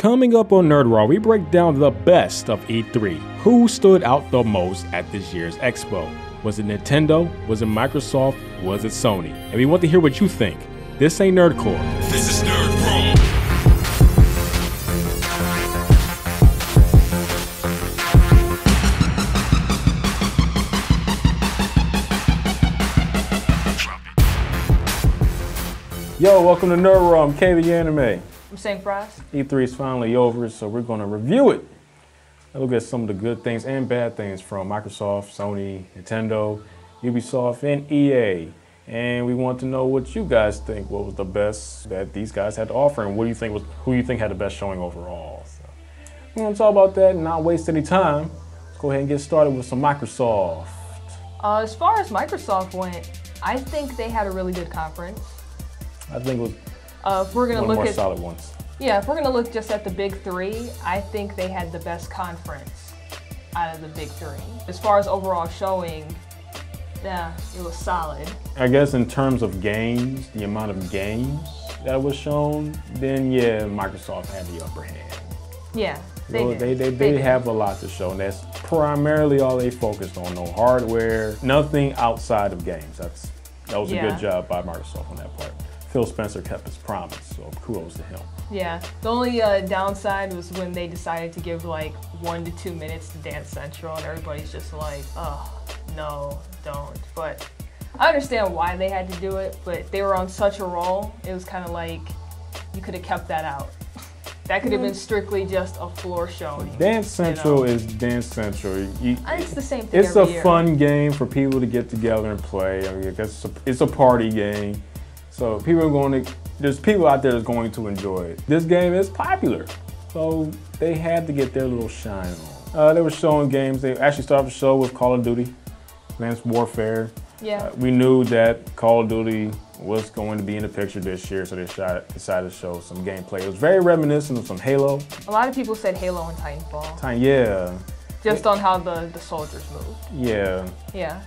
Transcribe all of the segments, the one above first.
Coming up on Nerd Raw, we break down the best of E3. Who stood out the most at this year's Expo? Was it Nintendo? Was it Microsoft? Was it Sony? And we want to hear what you think. This ain't Nerdcore. This is Nerd Raw. Yo, welcome to Nerd Raw. I'm KB Anime. I'm saying Frais. E3 is finally over, so we're going to review it. Look at some of the good things and bad things from Microsoft, Sony, Nintendo, Ubisoft, and EA. And we want to know what you guys think. What was the best that these guys had to offer, and what do you think who you think had the best showing overall? So we're going to talk about that and not waste any time. Let's go ahead and get started with some Microsoft. As far as Microsoft went, I think they had a really good conference. I think it was if we're gonna one of the look more at solid ones. Yeah, if we're gonna look just at the big three, I think they had the best conference out of the big three. As far as overall showing, yeah, it was solid. I guess in terms of games, the amount of games that was shown, then yeah, Microsoft had the upper hand. Yeah, they have a lot to show, and that's primarily all they focused on. No hardware, nothing outside of games. That was a good job by Microsoft on that part. Phil Spencer kept his promise, so kudos to him. Yeah, the only downside was when they decided to give like 1 to 2 minutes to Dance Central, and everybody's just like, oh, no, don't. But I understand why they had to do it, but they were on such a roll, it was kind of like, you could have kept that out. That could have been strictly just a floor showing. Dance Central is Dance Central. It's the same thing. It's a fun game for people to get together and play. I mean, I guess it's a party game. So there's people out there that's going to enjoy it. This game is popular, so they had to get their little shine on. They were showing games. They actually started the show with Call of Duty, Advanced Warfare. Yeah. We knew that Call of Duty was going to be in the picture this year, so they decided to show some gameplay. It was very reminiscent of some Halo. A lot of people said Halo and Titanfall. Yeah. Just on how the soldiers moved. Yeah. Yeah.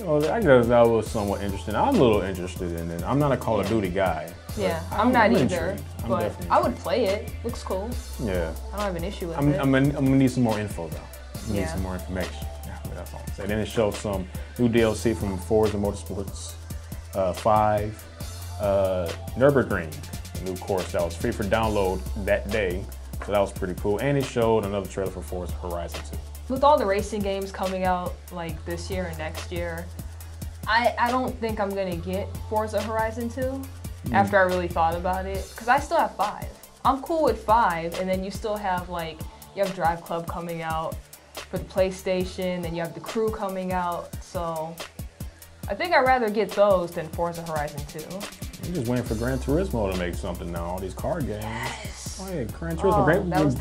Well, I guess that was somewhat interesting. I'm a little interested in it. I'm not a Call of Duty guy. Yeah, I'm not either, but I would play it. Looks cool. Yeah. I don't have an issue with it. I'm gonna need some more info though. Need some more information. Yeah, that's all I'm saying. Then it shows some new DLC from Forza Motorsports 5, Nürburgring, a new course that was free for download that day. So that was pretty cool. And it showed another trailer for Forza Horizon 2. With all the racing games coming out like this year and next year, I don't think I'm gonna get Forza Horizon 2 after I really thought about it, because I still have 5. I'm cool with 5, and then you still have you have Drive Club coming out for the PlayStation, and you have The Crew coming out, so I think I'd rather get those than Forza Horizon 2. You're just waiting for Gran Turismo to make something now, all these car games. Yes. Oh yeah, Gran Turismo.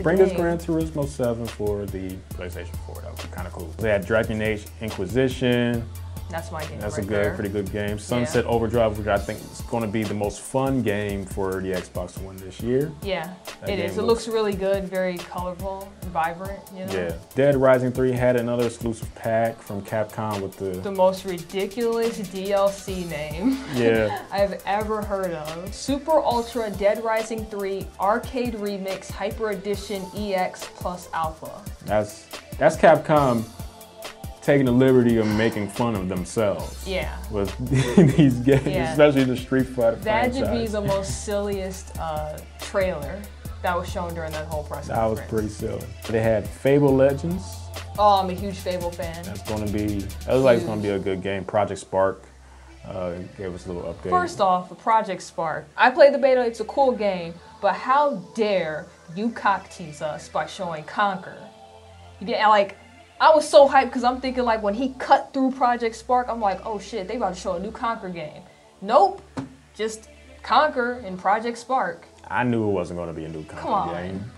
Bring us game. Gran Turismo 7 for the PlayStation 4. That would be kind of cool. They had Dragon Age Inquisition. That's my game. That's right a there. pretty good game. Sunset Overdrive, which I think is going to be the most fun game for the Xbox One this year. Yeah, it is. It looks really good, very colorful and vibrant, you know? Yeah. Dead Rising 3 had another exclusive pack from Capcom with the most ridiculous DLC name I've ever heard of. Super Ultra Dead Rising 3 Arcade Remix Hyper Edition EX Plus Alpha. That's Capcom taking the liberty of making fun of themselves. Yeah. With these games, especially the Street Fighter franchise. That should be the most silliest trailer that was shown during that whole press conference. That was pretty silly. They had Fable Legends. Oh, I'm a huge Fable fan. That looks like it's going to be a good game. Project Spark gave us a little update. First off, Project Spark. I played the beta, it's a cool game, but how dare you cock tease us by showing Conquer? I was so hyped because I'm thinking when he cut through Project Spark, I'm like, oh shit, they about to show a new Conquer game. Nope, just Conquer in Project Spark. I knew it wasn't going to be a new Conquer game.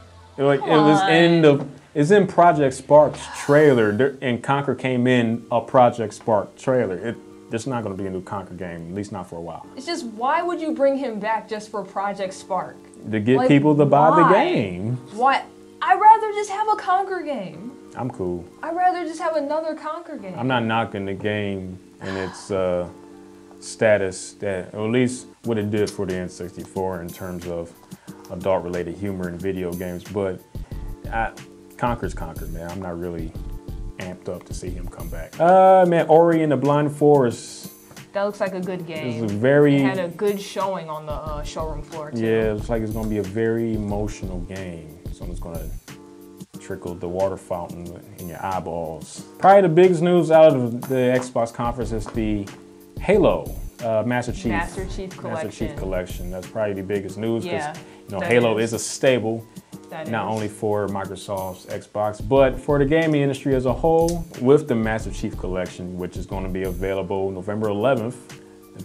It's in Project Spark's trailer, and Conquer came in a Project Spark trailer. It's not going to be a new Conquer game, at least not for a while. It's just, why would you bring him back just for Project Spark? To get people to buy the game. Why? I'd rather just have a Conquer game. I'm cool. I'd rather just have another Conquer game. I'm not knocking the game and its status, or at least what it did for the N64 in terms of adult-related humor in video games, but Conker's Conker, man. I'm not really amped up to see him come back. Man, Ori and the Blind Forest. That looks like a good game. It's it had a good showing on the showroom floor too. Yeah, it looks like it's gonna be a very emotional game. Someone's gonna trickle the water fountain in your eyeballs. Probably the biggest news out of the Xbox conference is the Halo Master Chief Collection. That's probably the biggest news because Halo is a staple, not only for Microsoft's Xbox, but for the gaming industry as a whole. With the Master Chief Collection, which is going to be available November 11th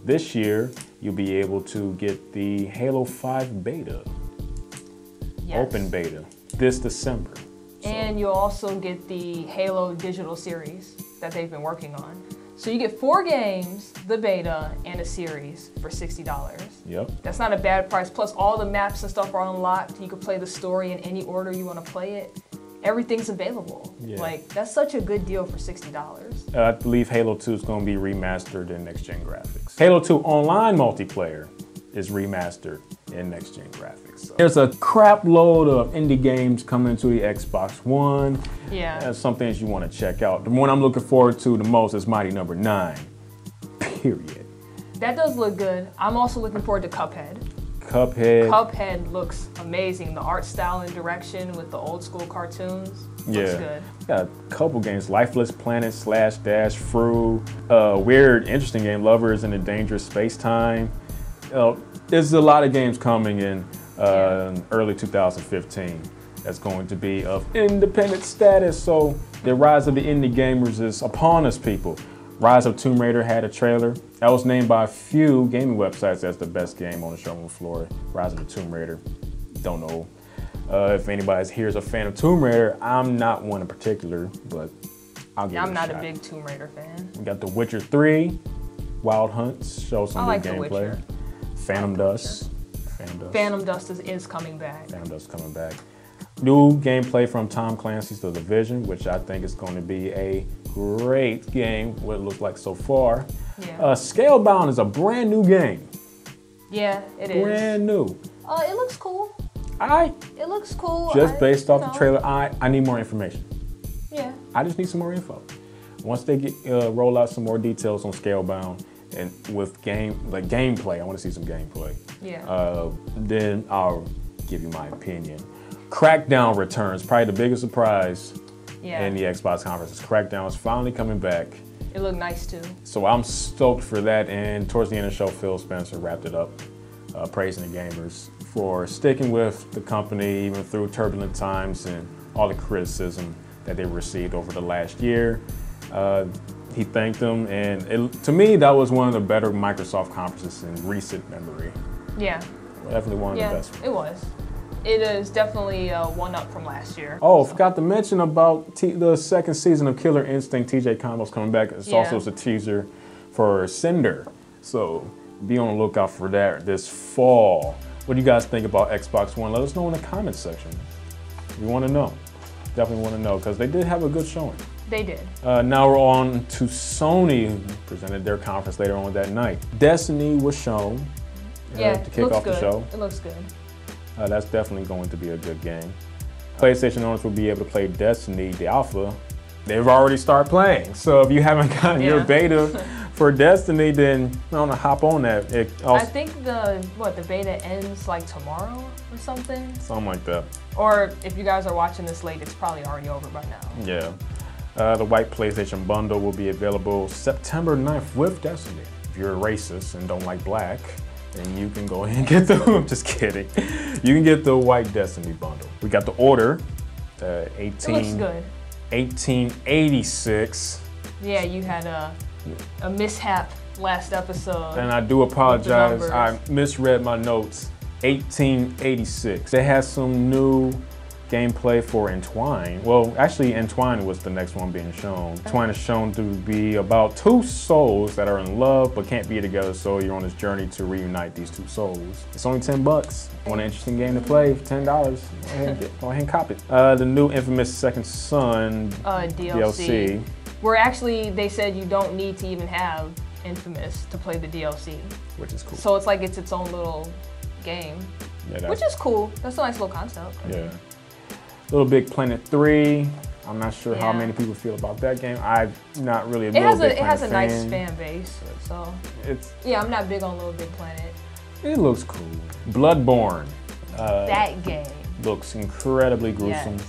this year, you'll be able to get the Halo 5 beta, open beta, this December. And you'll also get the Halo digital series that they've been working on. So you get 4 games, the beta, and a series for $60. Yep. That's not a bad price. Plus all the maps and stuff are unlocked. You can play the story in any order you want to play it. Everything's available. Yeah. Like, that's such a good deal for $60. I believe Halo 2 is going to be remastered in next-gen graphics. Halo 2 online multiplayer is remastered in next-gen graphics. So there's a crap load of indie games coming to the Xbox One. Yeah. There's some things you want to check out. The one I'm looking forward to the most is Mighty No. 9, period. That does look good. I'm also looking forward to Cuphead. Cuphead looks amazing. The art style and direction with the old school cartoons looks good. Got a couple games, Lifeless Planet, Slash Dash, Fru, weird, interesting game, Lovers in a Dangerous Space-Time. There's a lot of games coming in early 2015 that's going to be of independent status. So the rise of the indie gamers is upon us, people. Rise of Tomb Raider had a trailer that was named by a few gaming websites as the best game on the showroom floor. Rise of the Tomb Raider. Don't know if anybody here is a fan of Tomb Raider. I'm not one in particular, but I'll give it a shot. I'm not a big Tomb Raider fan. We got The Witcher 3, Wild Hunts, show some good gameplay. Phantom Dust is coming back. Phantom Dust is coming back. New gameplay from Tom Clancy's The Division, which I think is going to be a great game, what it looks like so far. Yeah. Scalebound is a brand new game. Yeah, it is. Brand new. It looks cool. It looks cool. Just based off the trailer, I need more information. Yeah. I just need some more info. Once they roll out some more details on Scalebound, and with gameplay, I want to see some gameplay. Yeah. Then I'll give you my opinion. Crackdown returns, probably the biggest surprise in the Xbox conference. Crackdown is finally coming back. It looked nice too. So I'm stoked for that. And towards the end of the show, Phil Spencer wrapped it up, praising the gamers for sticking with the company even through turbulent times and all the criticism that they received over the last year. He thanked them, and to me, that was one of the better Microsoft conferences in recent memory. Yeah. Definitely one of the best ones. It was. It is definitely one up from last year. Oh, forgot to mention about the second season of Killer Instinct. TJ Combo's coming back. It's also a teaser for Cinder. So be on the lookout for that this fall. What do you guys think about Xbox One? Let us know in the comments section. We want to know. Definitely want to know, because they did have a good showing. They did. Now we're on to Sony, who presented their conference later on that night. Destiny was shown to kick off the show. It looks good. That's definitely going to be a good game. PlayStation owners will be able to play Destiny, the alpha. They've already started playing. So if you haven't gotten your beta for Destiny, then I want to hop on that. I think the beta ends like tomorrow or something. Something like that. Or if you guys are watching this late, it's probably already over by now. Yeah. The white PlayStation bundle will be available September 9th with Destiny. If you're a racist and don't like black, then you can go ahead and get the, I'm just kidding. You can get the white Destiny bundle. We got the order, it looks good. 1886. Yeah, you had a mishap last episode. And I do apologize, I misread my notes. 1886. They had some new gameplay for Entwine. Well, actually Entwine was the next one being shown. Entwine is shown to be about two souls that are in love but can't be together, so you're on this journey to reunite these two souls. It's only $10. Want an interesting game to play for $10? Go ahead and cop it. The new Infamous Second Son DLC. Where actually they said you don't need to even have Infamous to play the DLC. Which is cool. So it's like it's its own little game. Yeah, which is cool. That's a nice little concept. Yeah. Little Big Planet 3. I'm not sure how Yeah. many people feel about that game. I'm not really a It Little has Big a Planet fan. nice fan base, so It's yeah, I'm not big on Little Big Planet. It looks cool. Bloodborne. That game. Looks incredibly gruesome, Yes.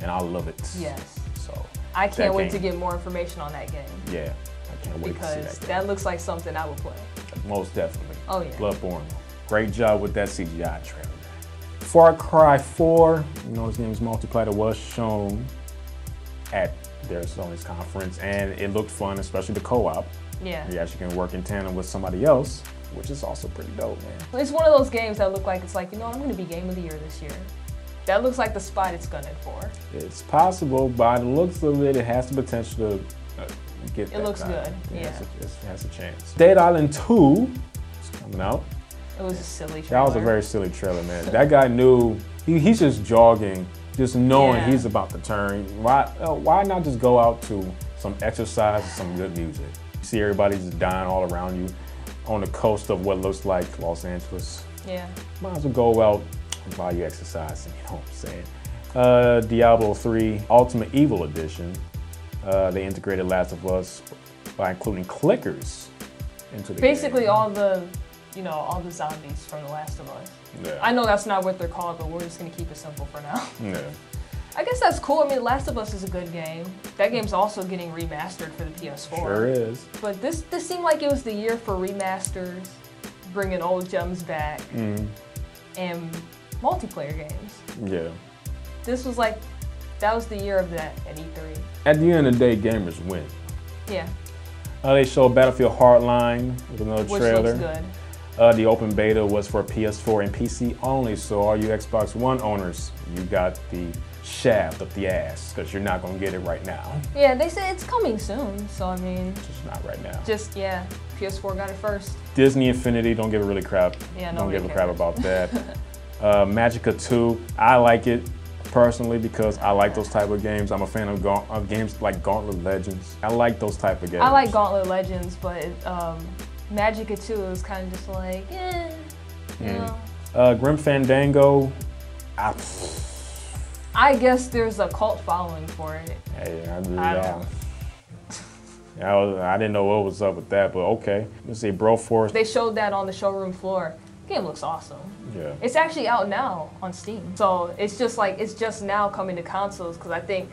and I love it. Yes. So I can't wait to game. get more information on that game. Yeah, I can't wait to see Because that. that looks like something I would play. Most definitely. Oh yeah. Bloodborne. Great job with that CGI trailer. Far Cry 4. You know, his name is MULTI-PLAYAS, was shown at their Sony's conference, and it looked fun, especially the co-op. Yeah. You actually can work in tandem with somebody else, which is also pretty dope, man. It's one of those games that look like it's like, you know, I'm going to be Game of the Year this year. That looks like the spot it's gunning for. It's possible. By the looks of it, it has the potential to get that. It looks good, yeah. It has a chance. Dead Island 2 is coming out. It was a silly trailer. That was a very silly trailer, man. That guy knew, he's just jogging, just knowing Yeah. he's about to turn. Why not just go out to some exercise and some good music? You see everybody just dying all around you on the coast of what looks like Los Angeles. Yeah. Might as well go out while you exercising, you know what I'm saying? Diablo 3 Ultimate Evil Edition. They integrated Last of Us by including clickers into the Basically game. all the, you know, all the zombies from The Last of Us. Yeah. I know that's not what they're called, but we're just going to keep it simple for now. Yeah. I guess that's cool. I mean, Last of Us is a good game. That game's also getting remastered for the PS4. Sure is. But this seemed like it was the year for remasters, bringing old gems back, and multiplayer games. Yeah. This was like, that was the year of that at E3. At the end of the day, gamers win. Yeah, They showed Battlefield Hardline with another which trailer. looks good. The open beta was for PS4 and PC only, so all you Xbox One owners, you got the shaft up the ass, because you're not going to get it right now. Yeah, they said it's coming soon, so I mean, Just not right now. just, yeah, PS4 got it first. Disney Infinity, don't give a really crap. Yeah, Don't nobody give a crap cares. about that. Magica 2, I like it personally because I like those type of games. I'm a fan of games like Gauntlet Legends. I like those type of games. I like Gauntlet Legends, but Magica 2 is kind of just like, you know. Grim Fandango, I guess there's a cult following for it. hey, I don't know. I didn't know what was up with that, but okay. Let's see, Broforce. They showed that on the showroom floor. The game looks awesome. Yeah. It's actually out now on Steam. So it's just like, it's just now coming to consoles because I think,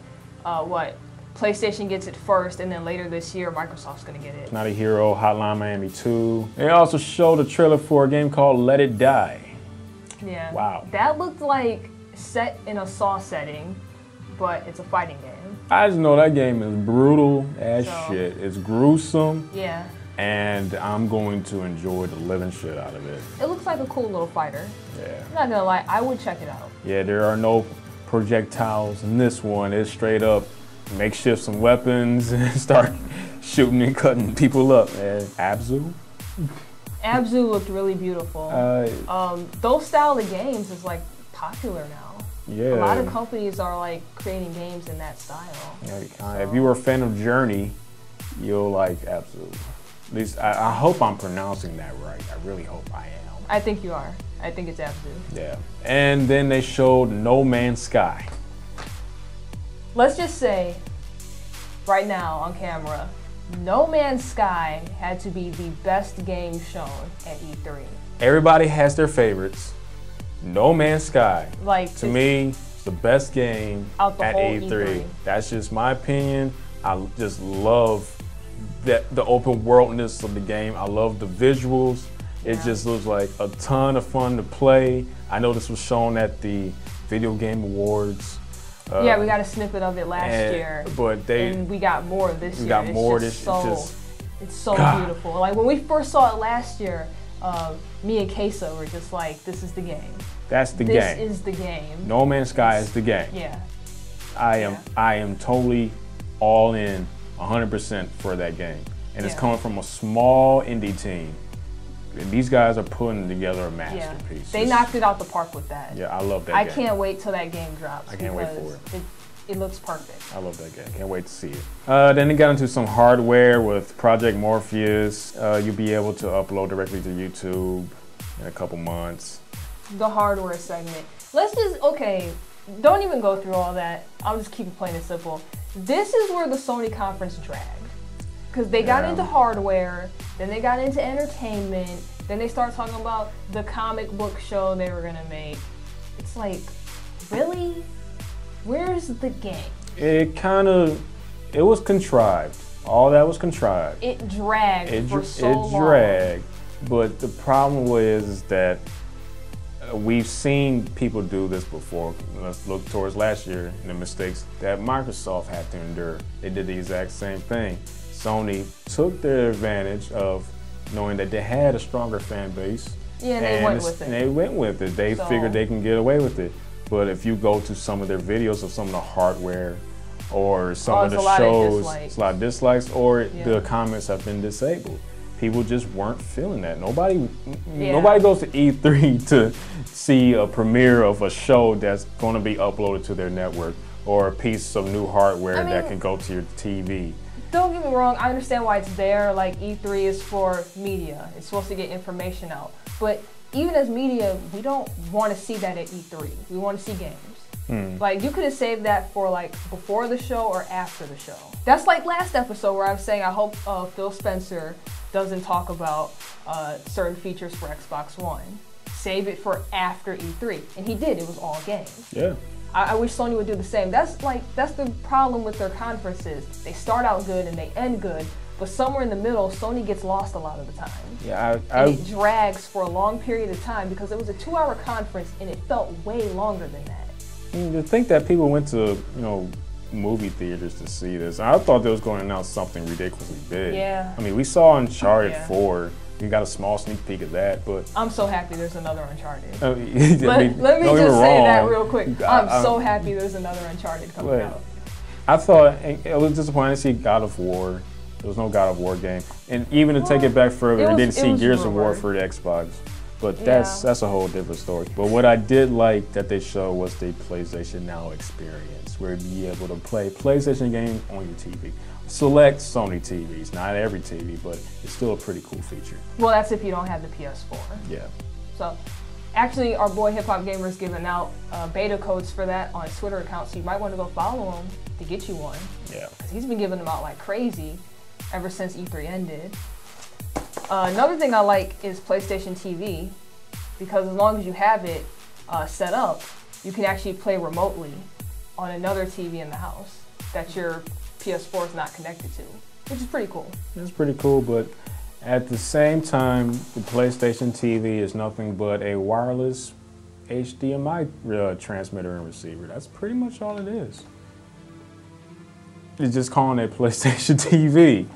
PlayStation gets it first and then later this year, Microsoft's gonna get it. Not a Hero, Hotline Miami 2. They also showed a trailer for a game called Let It Die. Yeah. Wow. That looked like set in a Saw setting, but it's a fighting game. I just know that game is brutal as So- shit. It's gruesome, Yeah. and I'm going to enjoy the living shit out of it. It looks like a cool little fighter. Yeah. I'm not gonna lie, I would check it out. Yeah, there are no projectiles in this one. It's straight up makeshift some weapons and start shooting and cutting people up, man. Abzu? Abzu looked really beautiful. Those style of games is like popular now. Yeah. A lot of companies are like creating games in that style. Yeah, if you were a fan of Journey, you'll like Abzu. At least I hope I'm pronouncing that right. I really hope I am. I think you are. I think it's Abzu. Yeah. And then they showed No Man's Sky. Let's just say, right now on camera, No Man's Sky had to be the best game shown at E3. Everybody has their favorites. No Man's Sky, Like to me, it's the best game Out the at whole E3. E3. That's just my opinion. I just love the open worldness of the game. I love the visuals. It Yeah. just looks like a ton of fun to play. I know this was shown at the Video Game Awards. yeah, we got a snippet of it last year, But and we got more this year. got more It's this- just it's so God. beautiful. Like when we first saw it last year, me and Queso were just like, "This is the game. That's the This game. is the game." No Man's Sky is the game. Yeah, I am totally all in 100% for that game. And it's Yeah. coming from a small indie team. And these guys are putting together a yeah. masterpiece. They knocked it out the park with that. Yeah, I love that I game. can't wait till that game drops. I can't wait for because it looks perfect. I love that game. Can't wait to see it. Then they got into some hardware with Project Morpheus. You'll be able to upload directly to YouTube in a couple months. the hardware segment. Let's just, okay, don't even go through all that. I'll just keep it plain and simple. This is where the Sony conference dragged. Because they got into hardware, then they got into entertainment, then they started talking about the comic book show they were gonna make. It's like, really? Where's the game? It was contrived. All that was contrived. It dragged for so long. It dragged, but the problem is that we've seen people do this before. Let's look towards last year and the mistakes that Microsoft had to endure. They did the exact same thing. Sony took their advantage of knowing that they had a stronger fan base. Yeah, and they went with it. And they went with it. They figured they can get away with it. But if you go to some of their videos of some of the hardware or some of the shows, it's a lot of dislikes, or the comments have been disabled. People just weren't feeling that. Nobody goes to E3 to see a premiere of a show that's going to be uploaded to their network or a piece of new hardware that can go to your TV. Don't get me wrong, I understand why it's there. Like, E3 is for media. It's supposed to get information out. But even as media, we don't want to see that at E3. We want to see games. Like, you could have saved that for like before the show or after the show. That's like last episode where I was saying I hope Phil Spencer doesn't talk about certain features for Xbox One. Save it for after E3. And he did, it was all games. Yeah. I wish Sony would do the same. That's the problem with their conferences. They start out good and they end good, but somewhere in the middle, Sony gets lost a lot of the time. Yeah, and it drags for a long period of time because it was a 2-hour conference and it felt way longer than that. To think that people went to, movie theaters to see this, I thought they was going to announce something ridiculously big. Yeah. I mean, we saw Uncharted 4. We got a small sneak peek of that, but I'm so happy there's another Uncharted. let me just say that real quick. I'm so happy there's another Uncharted coming out. I thought it was disappointing to see God of War. There was no God of War game, and even to take it back further, we didn't see Gears of War for the Xbox. But that's a whole different story. But what I did like that they showed was the PlayStation Now experience, where you'd be able to play PlayStation games on your TV. Select Sony TVs, not every TV, but it's still a pretty cool feature. Well, that's if you don't have the PS4. Yeah. So, actually, our boy Hip Hop Gamer is giving out beta codes for that on his Twitter account, so you might want to go follow him to get you one. Yeah. Because he's been giving them out like crazy ever since E3 ended. Another thing I like is PlayStation TV, because as long as you have it set up, you can actually play remotely on another TV in the house that your PS4 is not connected to, which is pretty cool. It's pretty cool, but at the same time, the PlayStation TV is nothing but a wireless HDMI transmitter and receiver. That's pretty much all it is. It's just calling it PlayStation TV.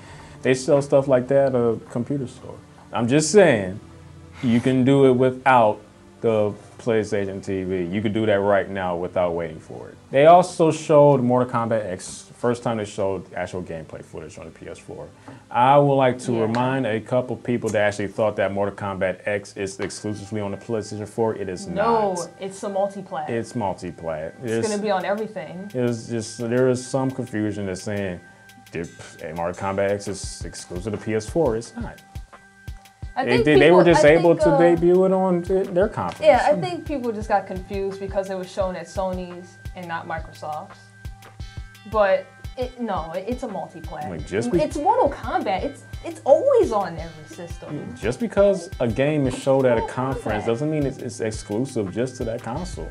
They sell stuff like that at a computer store. I'm just saying, you can do it without the PlayStation TV. You could do that right now without waiting for it. They also showed Mortal Kombat X. First time they showed actual gameplay footage on the PS4. I would like to remind a couple people that actually thought that Mortal Kombat X is exclusively on the PlayStation 4. It is not. No, it's a multi-plat. It's multi-plat. It's going to be on everything. There is some confusion that's saying Mortal Kombat X is exclusive to PS4. It's not. They were just able to debut it on their conference. Yeah, I think people just got confused because it was shown at Sony's and not Microsoft's. But it's a multi-plat. It's Mortal Kombat. It's always on every system. Just because a game is showed at a conference doesn't mean it's exclusive just to that console.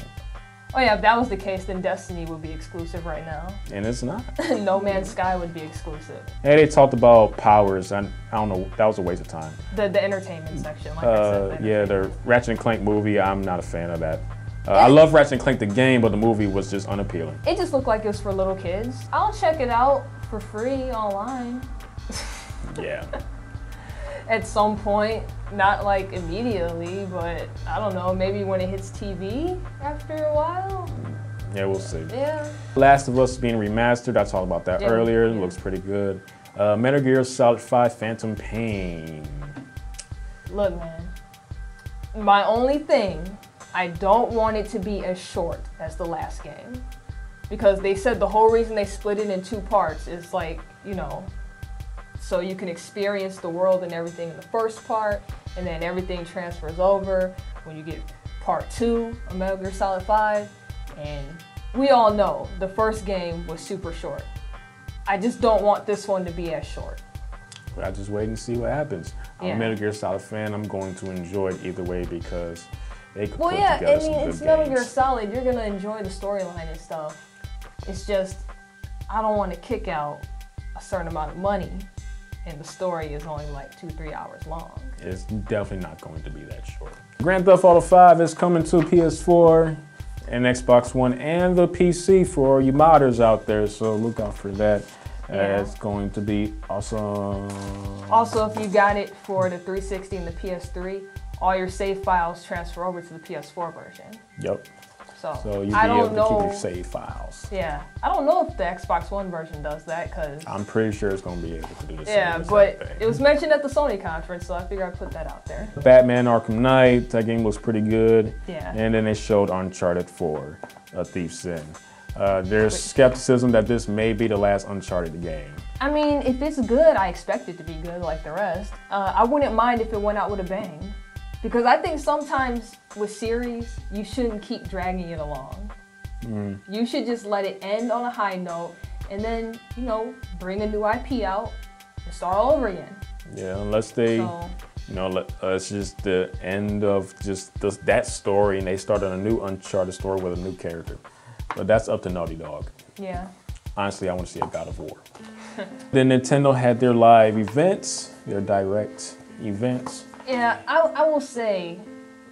Oh yeah, if that was the case, then Destiny would be exclusive right now. And it's not. No Man's Sky would be exclusive. Hey, they talked about powers, and I don't know, that was a waste of time. The entertainment section, like I said. Yeah, the Ratchet & Clank movie, I'm not a fan of that. I love Ratchet & Clank the game, but the movie was just unappealing. It just looked like it was for little kids. I'll check it out for free online. Yeah. At some point, not like immediately, but I don't know, maybe when it hits TV after a while. Yeah, we'll see. Yeah. Last of Us being remastered, I talked about that earlier. It looks pretty good. Metal Gear Solid 5 Phantom Pain. Look, man, my only thing, I don't want it to be as short as the last game. Because they said the whole reason they split it in 2 parts is like, so you can experience the world and everything in the first part, and then everything transfers over when you get Part 2 of Metal Gear Solid 5, and we all know the first game was super short. I just don't want this one to be as short. I just wait and see what happens. I'm a Metal Gear Solid fan. I'm going to enjoy it either way because they could put together some good games. It's Metal Gear Solid. You're gonna enjoy the storyline and stuff. It's just, I don't want to kick out a certain amount of money, and the story is only like 2-3 hours long. It's definitely not going to be that short. Grand Theft Auto 5 is coming to PS4 and Xbox One and the PC for you modders out there, so look out for that. It's going to be awesome. Also, if you got it for the 360 and the PS3, all your save files transfer over to the PS4 version. Yep. So you'll be able to keep your save files. Yeah, I don't know if the Xbox One version does that, because I'm pretty sure it's going to be able to do the same. Yeah, but it was mentioned at the Sony conference, so I figured I'd put that out there. Batman Arkham Knight, that game looks pretty good. Yeah. And then they showed Uncharted 4, A Thief's End. There's skepticism that this may be the last Uncharted game. I mean, if it's good, I expect it to be good like the rest. I wouldn't mind if it went out with a bang. Because I think sometimes with series, you shouldn't keep dragging it along. You should just let it end on a high note and then, you know, bring a new IP out and start all over again. Yeah, unless they, you know, it's just the end of just that story and they started a new Uncharted story with a new character. But that's up to Naughty Dog. Yeah. Honestly, I want to see a God of War. Then Nintendo had their live events, their direct events. Yeah, I will say,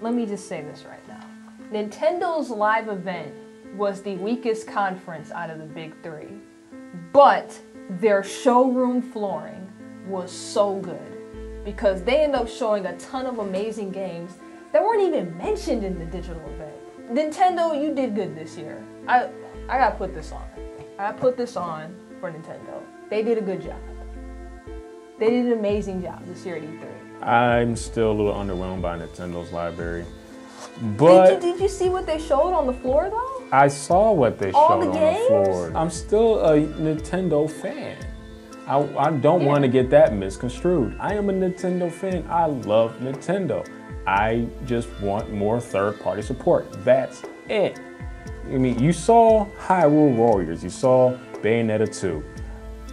let me just say this right now. Nintendo live event was the weakest conference out of the big three, but their showroom flooring was so good because they ended up showing a ton of amazing games that weren't even mentioned in the digital event. Nintendo, you did good this year. I gotta put this on. I put this on for Nintendo. They did a good job. They did an amazing job this year at E3. I'm still a little underwhelmed by Nintendo's library. But did you see what they showed on the floor though? I saw what they showed on games? the floor. I'm still a Nintendo fan. I don't want to get that misconstrued. I am a Nintendo fan. I love Nintendo. I just want more third-party support. That's it. I mean, you saw Hyrule Warriors. You saw Bayonetta 2.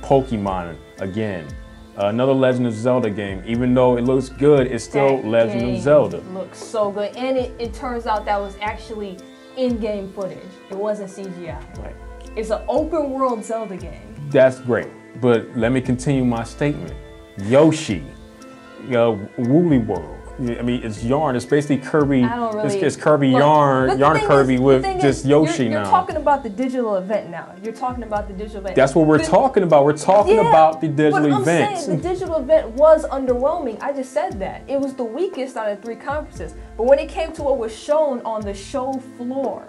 Pokemon again. Another Legend of Zelda game. Even though it looks good, it's still Legend of Zelda. Looks so good. And it turns out that was actually in-game footage. It wasn't CGI. Right. It's an open world Zelda game. That's great. But let me continue my statement. Yoshi, Woolly World. I mean, it's yarn. It's basically Kirby. It's Kirby yarn Kirby with just Yoshi now. You're talking about the digital event now. You're talking about the digital event. That's what we're talking about. We're talking about the digital event. I'm saying the digital event was underwhelming. I just said that. It was the weakest out of the three conferences. But when it came to what was shown on the show floor,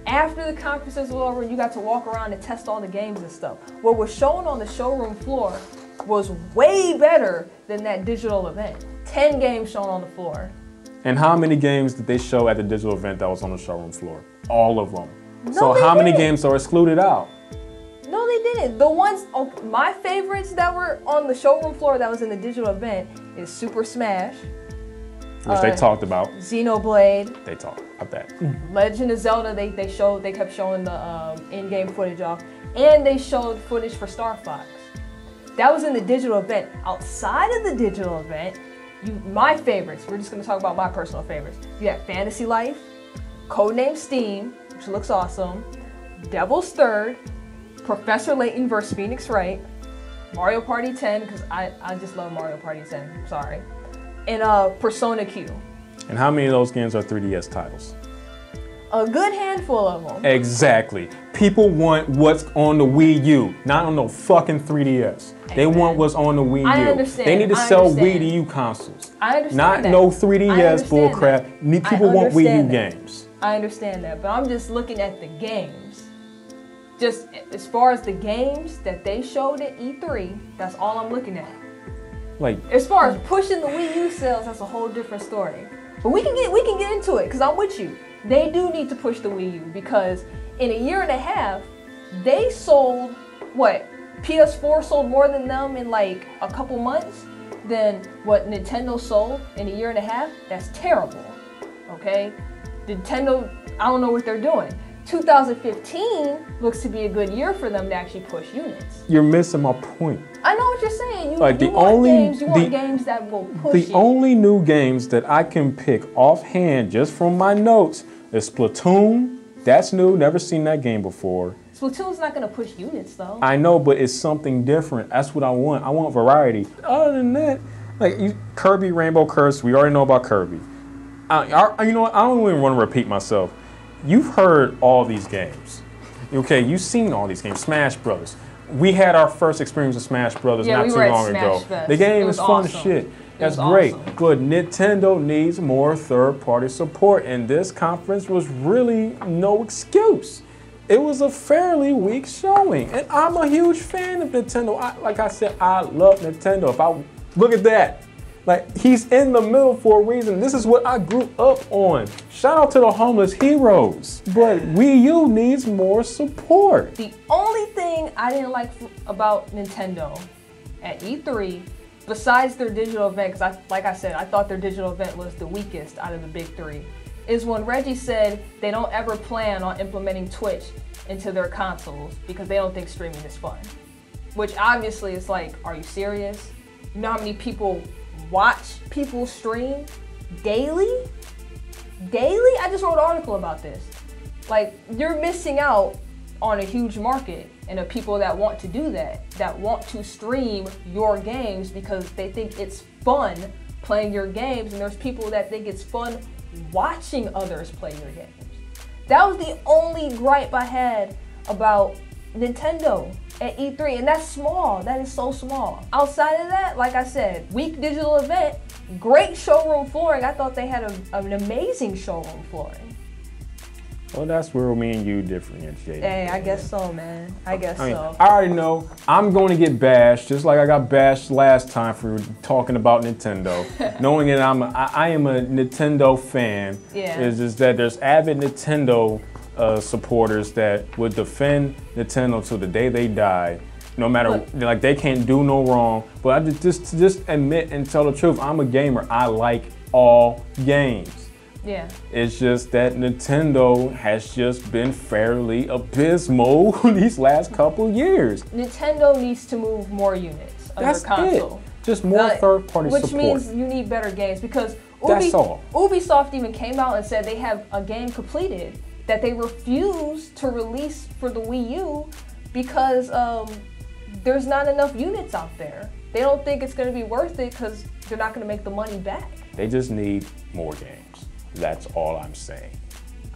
after the conferences were over, you got to walk around and test all the games and stuff. What was shown on the showroom floor was way better than that digital event. 10 games shown on the floor. And how many games did they show at the digital event that was on the showroom floor? All of them. No, so how many games are excluded out? No, they didn't. The ones, my favorites that were on the showroom floor that was in the digital event is Super Smash. Which they talked about. Xenoblade. They talked about that. Legend of Zelda, they kept showing the in-game footage off. And they showed footage for Star Fox. That was in the digital event. Outside of the digital event, my favorites, we're just gonna talk about my personal favorites. You have Fantasy Life, Codename Steam, which looks awesome, Devil's Third, Professor Layton vs. Phoenix Wright, Mario Party 10, because I just love Mario Party 10, sorry, and Persona Q. And how many of those games are 3DS titles? A good handful of them. Exactly. People want what's on the Wii U, not on no fucking 3DS. They want what's on the Wii U. I understand. They need to sell Wii to U consoles. I understand not that. No 3DS bullcrap. People want Wii U games. I understand that, but I'm just looking at the games. Just as far as the games that they showed at E3, that's all I'm looking at. Like, as far as pushing the Wii U sales, that's a whole different story. But we can get into it, because I'm with you. They do need to push the Wii U, because in a year and a half, they sold, what, PS4 sold more than them in like a couple months than what Nintendo sold in a year and a half? That's terrible, okay? Nintendo, I don't know what they're doing. 2015 looks to be a good year for them to actually push units. You're missing my point. I know what you're saying. You Like want games that will push The only new games that I can pick offhand just from my notes is Splatoon. That's new. Never seen that game before. Splatoon's not going to push units though. I know, but it's something different. That's what I want. I want variety. Other than that, like Kirby Rainbow Curse, we already know about Kirby. You know what? I don't even want to repeat myself. You've heard all these games. Okay, you've seen all these games. Smash Brothers. We had our first experience with Smash Brothers not too long ago. The game is fun as shit. That's great. Awesome. But Nintendo needs more third-party support, and this conference was really no excuse. It was a fairly weak showing, and I'm a huge fan of Nintendo. Like I said, I love Nintendo. Look at that. Like, he's in the middle for a reason. This is what I grew up on. Shout out to the homeless heroes. But Wii U needs more support. The only thing I didn't like about Nintendo at E3, besides their digital event, because like I said, I thought their digital event was the weakest out of the big three, is when Reggie said they don't ever plan on implementing Twitch into their consoles because they don't think streaming is fun. Which obviously is like, are you serious? You know how many people watch people stream daily? Daily? I just wrote an article about this. Like, you're missing out on a huge market and of people that want to do that want to stream your games because they think it's fun playing your games, and there's people that think it's fun watching others play your games. That was the only gripe I had about Nintendo at E3, and that's small. That is so small. Outside of that, like I said, weak digital event, great showroom flooring. I thought they had an amazing showroom flooring. Well, that's where me and you differentiate. Hey, I guess so, man. I guess so. I already know I'm going to get bashed, just like I got bashed last time for talking about Nintendo. Knowing that I am a Nintendo fan, is just that there's avid Nintendo supporters that would defend Nintendo till the day they die, no matter, like, they can't do no wrong. But I just admit and tell the truth. I'm a gamer. I like all games. Yeah. It's just that Nintendo has just been fairly abysmal these last couple years. Nintendo needs to move more units on their console. It. Just more third-party support. Which means you need better games, because that's all. Ubisoft even came out and said they have a game completed that they refuse to release for the Wii U because there's not enough units out there. They don't think it's going to be worth it because they're not going to make the money back. They just need more games. That's all I'm saying.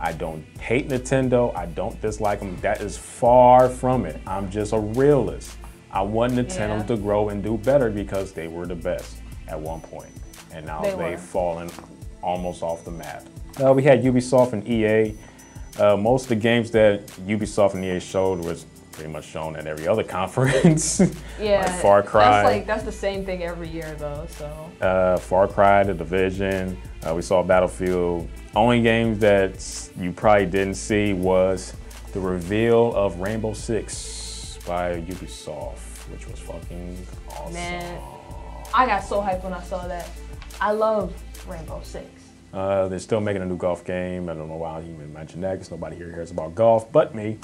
I don't hate Nintendo. I don't dislike them. That is far from it. I'm just a realist. I want Nintendo to grow and do better because they were the best at one point. And now they've fallen almost off the map. We had Ubisoft and EA. Most of the games that Ubisoft and EA showed was pretty much shown at every other conference. Yeah, like Far Cry. That's the same thing every year though, so. Far Cry, The Division, we saw Battlefield. Only games that you probably didn't see was the reveal of Rainbow Six by Ubisoft, which was fucking awesome. Man, I got so hyped when I saw that. I love Rainbow Six. They're still making a new golf game. I don't know why you even mentioned that because nobody here cares about golf but me.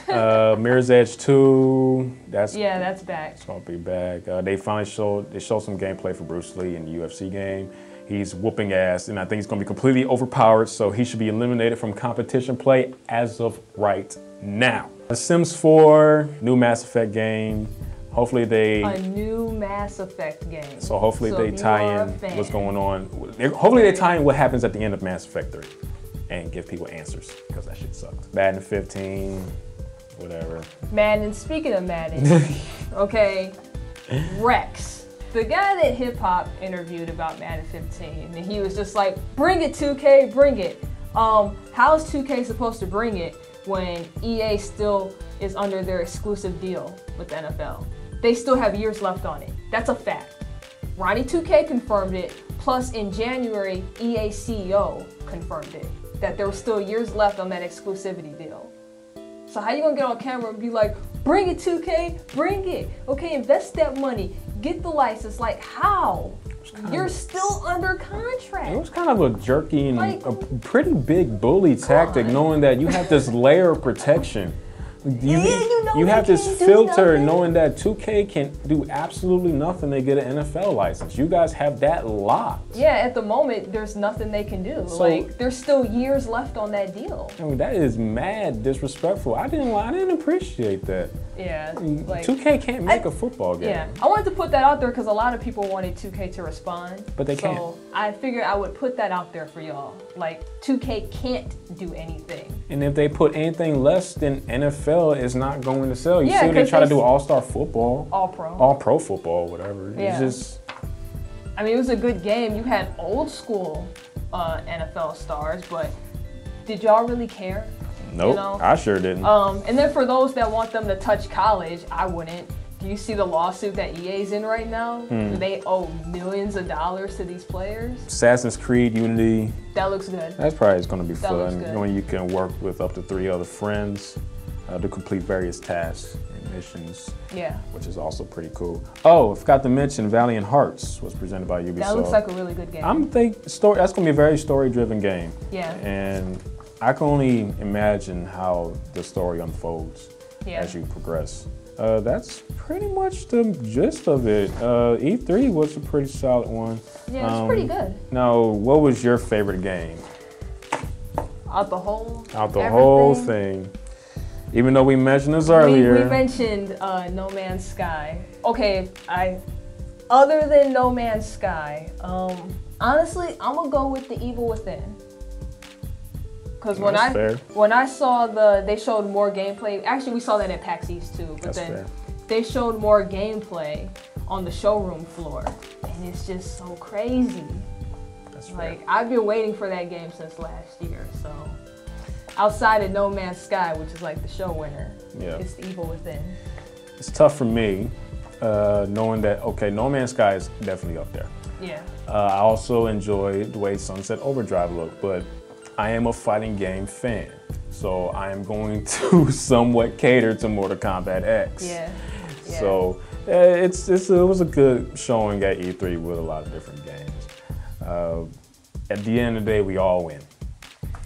Mirror's Edge 2, that's back. It's gonna be back. They finally showed some gameplay for Bruce Lee in the UFC game. He's whooping ass, and I think he's gonna be completely overpowered, so he should be eliminated from competition play as of right now. The Sims 4, new Mass Effect game. Hopefully a new Mass Effect game. So hopefully they tie in what's going on. Hopefully they tie in what happens at the end of Mass Effect 3 and give people answers, because that shit sucks. Madden 15, whatever. Madden, speaking of Madden, okay, Rex, the guy that Hip Hop interviewed about Madden 15, and he was just like, bring it 2K, bring it. How's 2K supposed to bring it when EA still is under their exclusive deal with the NFL? They still have years left on it. That's a fact. Ronnie 2K confirmed it, plus in January, EA CEO confirmed it, that there were still years left on that exclusivity deal. So how you gonna get on camera and be like, bring it 2K, bring it. Okay, invest that money, get the license, like how? You're still under contract. It was kind of a jerky and Like, a pretty big bully tactic, knowing that you have this layer of protection. You have this filter knowing that 2K can do absolutely nothing to get an NFL license. You guys have that locked. Yeah, at the moment, there's nothing they can do. So, like, there's still years left on that deal. I mean, that is mad disrespectful. I didn't appreciate that. Yeah. Like, 2K can't make a football game. Yeah. I wanted to put that out there because a lot of people wanted 2K to respond. But they can't. So I figured I would put that out there for y'all. Like, 2K can't do anything. And if they put anything less than NFL, it's not going to sell. You Yeah, see when they try to do all-star football. All pro football, whatever. Yeah. It's just... I mean, it was a good game. You had old school NFL stars, but did y'all really care? Nope, You know? I sure didn't. And then for those that want them to touch college, I wouldn't. Do you see the lawsuit that EA's in right now? They owe millions of dollars to these players. Assassin's Creed Unity. That looks good. That's probably going to be That looks fun good. when you can work with up to 3 other friends to complete various tasks and missions. Yeah. Which is also pretty cool. Oh, I forgot to mention Valiant Hearts was presented by Ubisoft. That looks like a really good game. That's going to be a very story-driven game. Yeah. And I can only imagine how the story unfolds as you progress. That's pretty much the gist of it. E3 was a pretty solid one. Yeah, it's pretty good. Now, what was your favorite game? Out the whole whole thing. Even though we mentioned this earlier. We mentioned No Man's Sky. Okay, other than No Man's Sky, honestly, I'm gonna go with The Evil Within. Because when I saw they showed more gameplay. Actually, we saw that at PAX East too. But they showed more gameplay on the showroom floor, and it's just so crazy. That's like I've been waiting for that game since last year. So outside of No Man's Sky, which is like the show winner, it's The Evil Within. It's tough for me, knowing that No Man's Sky is definitely up there. Yeah. I also enjoyed the way Sunset Overdrive looked, but I am a fighting game fan, so I am going to somewhat cater to Mortal Kombat X. Yeah. So it was a good showing at E3 with a lot of different games. At the end of the day, we all win.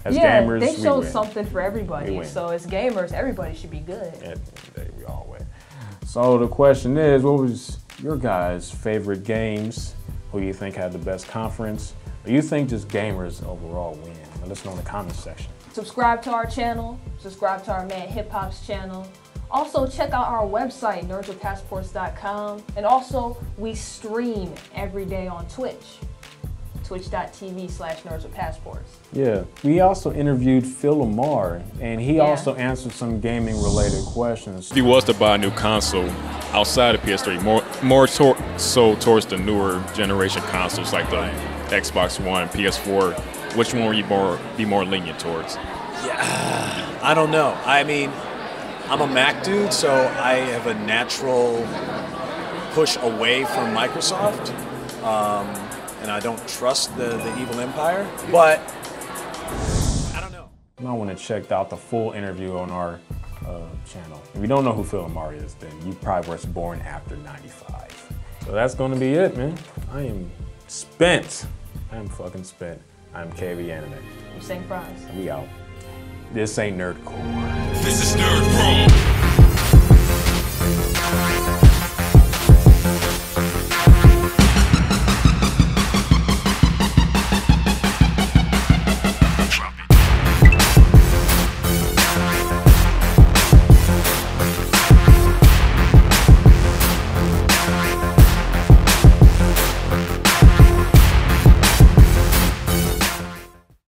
As gamers, they showed we win. something for everybody. So as gamers, everybody should be good. At the end of the day, we all win. So the question is, what was your guys' favorite games? Who you think had the best conference? Or you think just gamers overall win? Let us know in the comments section. Subscribe to our channel. Subscribe to our man Hip Hop's channel. Also, check out our website, nerdswithpassports.com. And also, we stream every day on Twitch. Twitch.tv/nerdswithpassports. Yeah, we also interviewed Phil Lamar, and he also answered some gaming-related questions. If he was to buy a new console outside of PS3, more so towards the newer generation consoles like the Xbox One, PS4, which one would you be more lenient towards? Yeah, I don't know. I mean, I'm a Mac dude, so I have a natural push away from Microsoft. And I don't trust the evil empire, but I don't know. You might want to check out the full interview on our channel. If you don't know who Phil Lamar is, then you probably were born after '95. So that's going to be it, man. I am spent. I'm fucking spent. I'm KV Anime. I'm saying Frais. We out. This ain't Nerdcore. This is Nerd Pro.